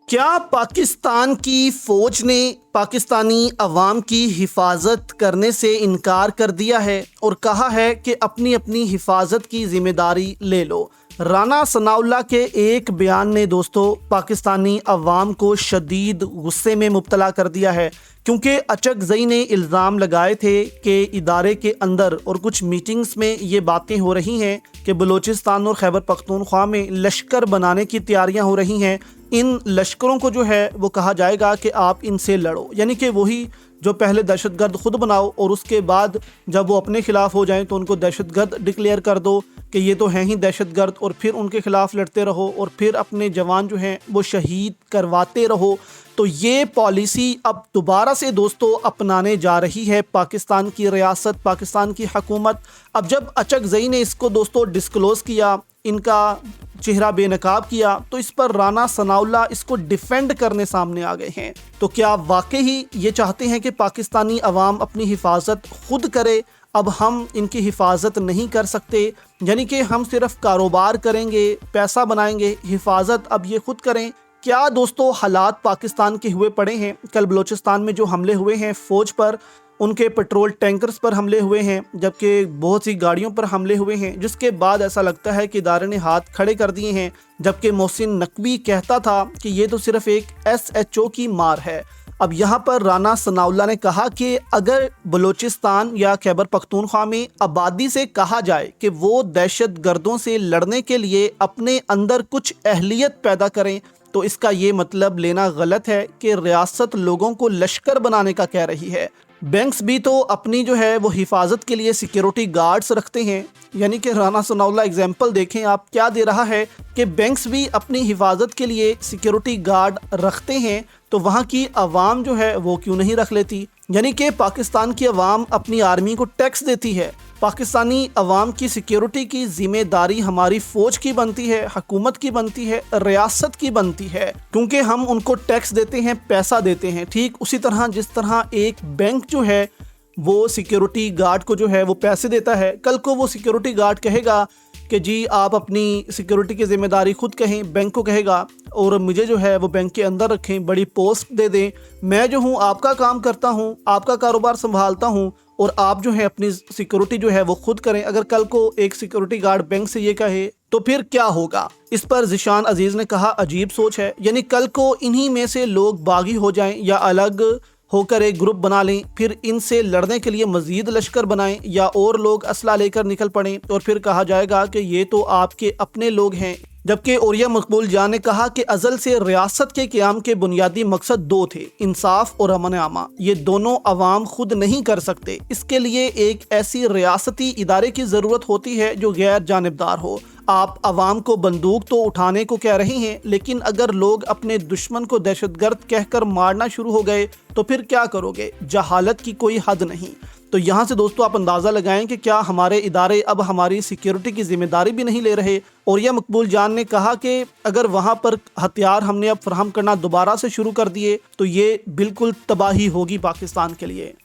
کیا پاکستان کی فوج نے پاکستانی عوام کی حفاظت کرنے سے انکار کر دیا ہے اور کہا ہے کہ اپنی اپنی حفاظت کی ذمہ داری لے لو؟ رانا ثناء اللہ کے ایک بیان نے دوستو پاکستانی عوام کو شدید غصے میں مبتلا کر دیا ہے، کیونکہ اچکزئی نے الزام لگائے تھے کہ ادارے کے اندر اور کچھ میٹنگز میں یہ باتیں ہو رہی ہیں کہ بلوچستان اور خیبر پختونخوا میں لشکر بنانے کی تیاریاں ہو رہی ہیں۔ ان لشکروں کو جو ہے وہ کہا جائے گا کہ آپ ان سے لڑو، یعنی کہ وہی جو پہلے دہشت گرد خود بناؤ اور اس کے بعد جب وہ اپنے خلاف ہو جائیں تو ان کو دہشت گرد ڈکلیئر کر دو کہ یہ تو ہیں ہی دہشت گرد، اور پھر ان کے خلاف لڑتے رہو اور پھر اپنے جوان جو ہیں وہ شہید کرواتے رہو۔ تو یہ پالیسی اب دوبارہ سے دوستو اپنانے جا رہی ہے پاکستان کی ریاست، پاکستان کی حکومت۔ اب جب اچکزئی نے اس کو دوستو ڈسکلوز کیا، ان کا چہرہ بے نقاب کیا، تو اس پر رانا ثناء اللہ اس کو ڈیفینڈ کرنے سامنے آ گئے ہیں۔ تو کیا واقعی یہ چاہتے ہیں کہ پاکستانی عوام اپنی حفاظت خود کرے؟ اب ہم ان کی حفاظت نہیں کر سکتے، یعنی کہ ہم صرف کاروبار کریں گے، پیسہ بنائیں گے، حفاظت اب یہ خود کریں؟ کیا دوستو حالات پاکستان کے ہوئے پڑے ہیں؟ کل بلوچستان میں جو حملے ہوئے ہیں فوج پر، ان کے پیٹرول ٹینکرز پر حملے ہوئے ہیں، جبکہ بہت سی گاڑیوں پر حملے ہوئے ہیں، جس کے بعد ایسا لگتا ہے کہ ادارے نے ہاتھ کھڑے کر دیے ہیں، جبکہ محسن نقوی کہتا تھا کہ یہ تو صرف ایک SHO کی مار ہے۔ اب یہاں پر رانا ثناء اللہ نے کہا کہ اگر بلوچستان یا خیبر پختونخوا میں آبادی سے کہا جائے کہ وہ دہشت گردوں سے لڑنے کے لیے اپنے اندر کچھ اہلیت پیدا کریں، تو اس کا یہ مطلب لینا غلط ہے کہ ریاست لوگوں کو لشکر بنانے کا کہہ رہی ہے۔ بینکس بھی تو اپنی جو ہے وہ حفاظت کے لیے سیکیورٹی گارڈز رکھتے ہیں، یعنی کہ رانا ثناء اللہ ایگزامپل دیکھیں آپ کیا دے رہا ہے کہ بینکس بھی اپنی حفاظت کے لیے سیکیورٹی گارڈ رکھتے ہیں، تو وہاں کی عوام جو ہے وہ کیوں نہیں رکھ لیتی؟ یعنی کہ پاکستان کی عوام اپنی آرمی کو ٹیکس دیتی ہے، پاکستانی عوام کی سیکیورٹی کی ذمہ داری ہماری فوج کی بنتی ہے، حکومت کی بنتی ہے، ریاست کی بنتی ہے، کیونکہ ہم ان کو ٹیکس دیتے ہیں، پیسہ دیتے ہیں۔ ٹھیک اسی طرح جس طرح ایک بینک جو ہے وہ سیکیورٹی گارڈ کو جو ہے وہ پیسے دیتا ہے، کل کو وہ سیکیورٹی گارڈ کہے گا کہ جی آپ اپنی سیکیورٹی کی ذمہ داری خود کہیں، بینک کو کہے گا اور مجھے جو ہے وہ بینک کے اندر رکھیں، بڑی پوسٹ دے دیں، میں جو ہوں آپ کا کام کرتا ہوں، آپ کا کاروبار سنبھالتا ہوں، اور آپ جو ہے اپنی سیکیورٹی جو ہے وہ خود کریں۔ اگر کل کو ایک سیکیورٹی گارڈ بینک سے یہ کہے تو پھر کیا ہوگا؟ اس پر ذیشان عزیز نے کہا عجیب سوچ ہے، یعنی کل کو انہی میں سے لوگ باغی ہو جائیں یا الگ ہو کر ایک گروپ بنا لیں، پھر ان سے لڑنے کے لیے مزید لشکر بنائیں، یا اور لوگ اسلحہ لے کر نکل پڑیں، اور پھر کہا جائے گا کہ یہ تو آپ کے اپنے لوگ ہیں۔ جبکہ اوریہ مقبول جان نے کہا کہ ازل سے ریاست کے قیام کے بنیادی مقصد دو تھے، انصاف اور امن عامہ، یہ دونوں عوام خود نہیں کر سکتے، اس کے لیے ایک ایسی ریاستی ادارے کی ضرورت ہوتی ہے جو غیر جانبدار ہو۔ آپ عوام کو بندوق تو اٹھانے کو کہہ رہے ہیں، لیکن اگر لوگ اپنے دشمن کو دہشت گرد کہہ کر مارنا شروع ہو گئے تو پھر کیا کرو گے؟ جہالت کی کوئی حد نہیں۔ تو یہاں سے دوستو آپ اندازہ لگائیں کہ کیا ہمارے ادارے اب ہماری سیکیورٹی کی ذمہ داری بھی نہیں لے رہے؟ اوریہ مقبول جان نے کہا کہ اگر وہاں پر ہتھیار ہم نے اب فراہم کرنا دوبارہ سے شروع کر دیے تو یہ بالکل تباہی ہوگی پاکستان کے لیے۔